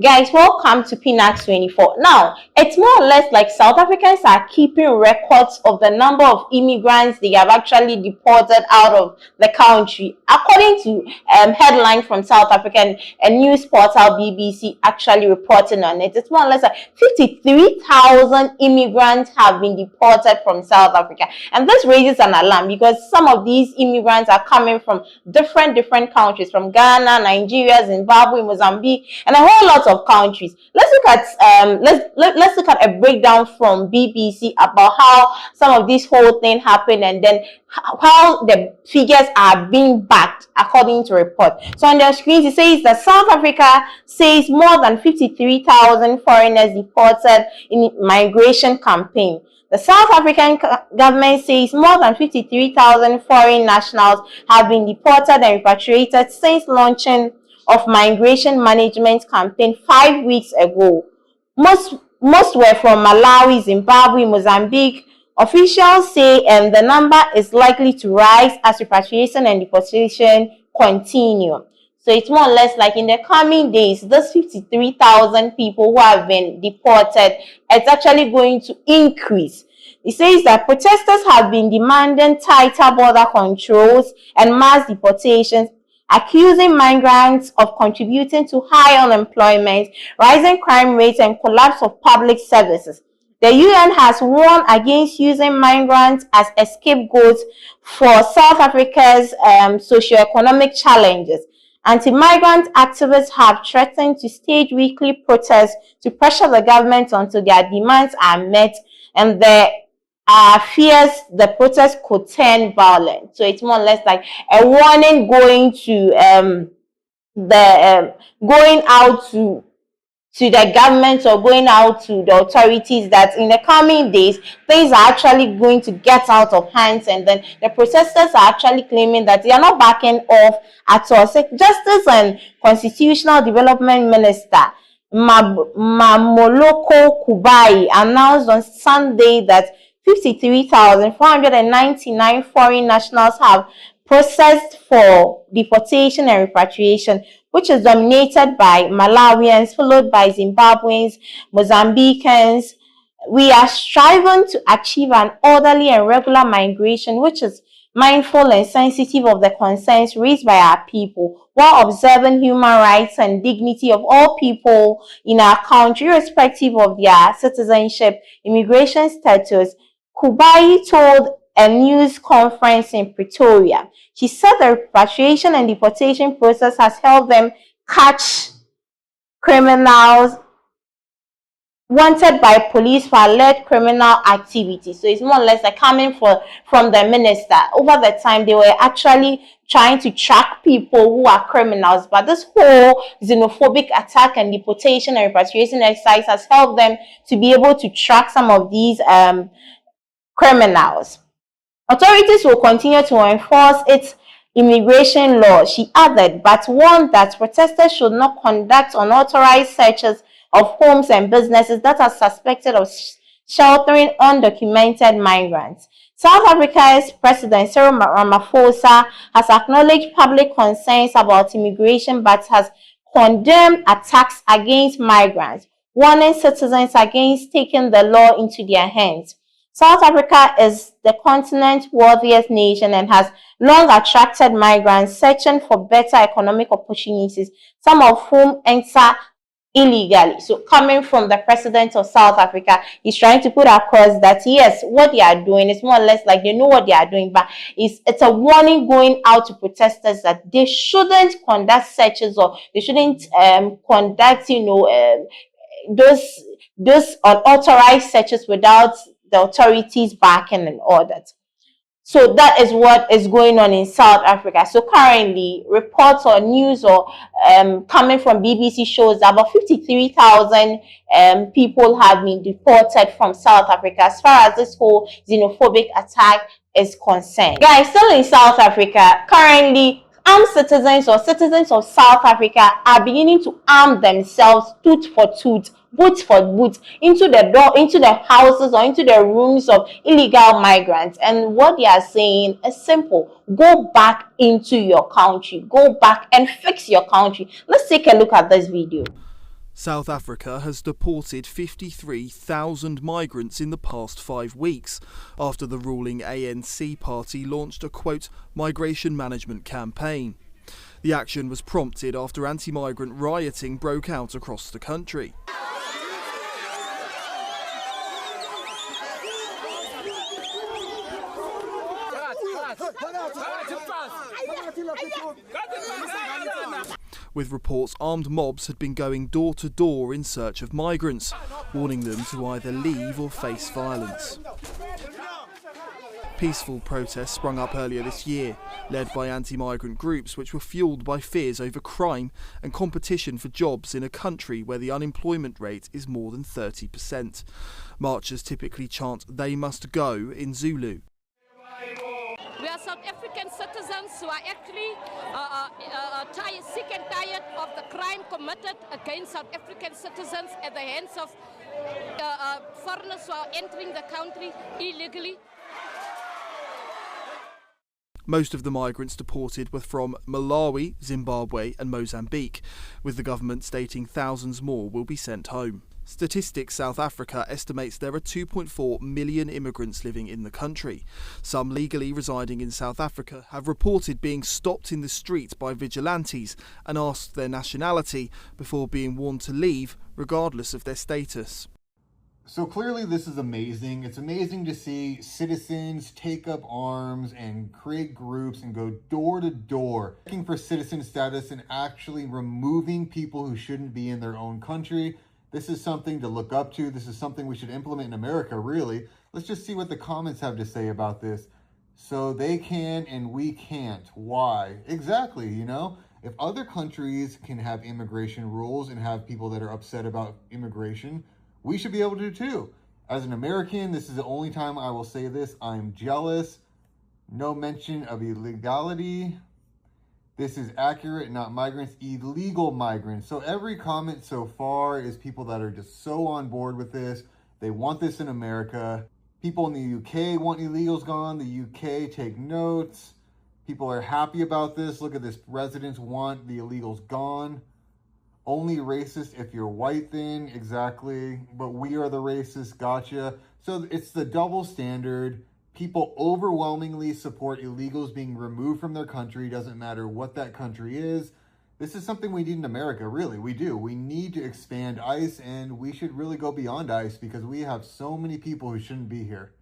Guys, welcome to Pinax 24. Now, it's more or less like South Africans are keeping records of the number of immigrants they have actually deported out of the country. According to headline from South African news portal BBC actually reporting on it, it's more or less like 53,000 immigrants have been deported from South Africa. And this raises an alarm because some of these immigrants are coming from different countries, from Ghana, Nigeria, Zimbabwe, Mozambique, and a whole lot of countries. Let's look at let's look at a breakdown from BBC about how some of this whole thing happened, and then how the figures are being backed according to report. So on the screen it says that South Africa says more than 53,000 foreigners deported in migration campaign. The South African government says more than 53,000 foreign nationals have been deported and repatriated since launching of migration management campaign 5 weeks ago. Most were from Malawi, Zimbabwe, Mozambique. Officials say the number is likely to rise as repatriation and deportation continue. So it's more or less like in the coming days, those 53,000 people who have been deported, it's actually going to increase. It says that protesters have been demanding tighter border controls and mass deportations, accusing migrants of contributing to high unemployment, rising crime rates, and collapse of public services. The UN has warned against using migrants as a scapegoat for South Africa's socioeconomic challenges. Anti-migrant activists have threatened to stage weekly protests to pressure the government until their demands are met, and there are fears the protests could turn violent. So it's more or less like a warning going to going out to the government or going out to the authorities that in the coming days things are actually going to get out of hands, and then the protesters are actually claiming that they are not backing off at all. So Justice and Constitutional Development Minister Mamoloko Kubai announced on Sunday that 53,499 foreign nationals have processed for deportation and repatriation, which is dominated by Malawians, followed by Zimbabweans, Mozambicans. We are striving to achieve an orderly and regular migration, which is mindful and sensitive of the concerns raised by our people, while observing human rights and dignity of all people in our country, irrespective of their citizenship, immigration status. Kubai told a news conference in Pretoria. She said the repatriation and deportation process has helped them catch criminals wanted by police for alleged criminal activity. So it's more or less like coming from the minister. Over the time, they were actually trying to track people who are criminals, but this whole xenophobic attack and deportation and repatriation exercise has helped them to be able to track some of these criminals. Authorities will continue to enforce its immigration law, she added, but warned that protesters should not conduct unauthorized searches of homes and businesses that are suspected of sheltering undocumented migrants. South Africa's President Cyril Ramaphosa has acknowledged public concerns about immigration but has condemned attacks against migrants, warning citizens against taking the law into their hands. South Africa is the continent's wealthiest nation and has long attracted migrants searching for better economic opportunities, some of whom enter illegally. So coming from the president of South Africa, he's trying to put across that yes, what they are doing is more or less like they know what they are doing, but it's a warning going out to protesters that they shouldn't conduct searches, or they shouldn't conduct those unauthorized searches without the authorities backing and all that. So that is what is going on in South Africa. So currently, reports or news or coming from BBC shows that about 53,000 people have been deported from South Africa as far as this whole xenophobic attack is concerned. Guys, still in South Africa, currently armed citizens or citizens of South Africa are beginning to arm themselves tooth for tooth, boot for boot, into the houses or into the rooms of illegal migrants. And what they are saying is simple: go back into your country, go back and fix your country. Let's take a look at this video. South Africa has deported 53,000 migrants in the past 5 weeks, after the ruling ANC party launched a, quote, migration management campaign. The action was prompted after anti-migrant rioting broke out across the country. With reports armed mobs had been going door to door in search of migrants, warning them to either leave or face violence. Peaceful protests sprung up earlier this year, led by anti-migrant groups which were fueled by fears over crime and competition for jobs in a country where the unemployment rate is more than 30%. Marchers typically chant "They must go" in Zulu. We are South African citizens who are actually sick and tired of the crime committed against South African citizens at the hands of foreigners who are entering the country illegally. Most of the migrants deported were from Malawi, Zimbabwe and Mozambique, with the government stating thousands more will be sent home. Statistics South Africa estimates there are 2.4 million immigrants living in the country. Some legally residing in South Africa have reported being stopped in the street by vigilantes and asked their nationality before being warned to leave, regardless of their status. So clearly this is amazing. It's amazing to see citizens take up arms and create groups and go door to door looking for citizen status and actually removing people who shouldn't be in their own country. This is something to look up to. This is something we should implement in America, really. Let's just see what the comments have to say about this. So they can and we can't. Why? Exactly, you know? If other countries can have immigration rules and have people that are upset about immigration, we should be able to too. As an American, this is the only time I will say this. I'm jealous. No mention of illegality. This is accurate, not migrants, illegal migrants. So every comment so far is people that are just so on board with this. They want this in America. People in the UK want illegals gone. The UK take notes. People are happy about this. Look at this. Residents want the illegals gone. Only racist if you're white then, exactly. But we are the racists, gotcha. So it's the double standard. People overwhelmingly support illegals being removed from their country, doesn't matter what that country is. This is something we need in America, really, we do. We need to expand ICE and we should really go beyond ICE because we have so many people who shouldn't be here.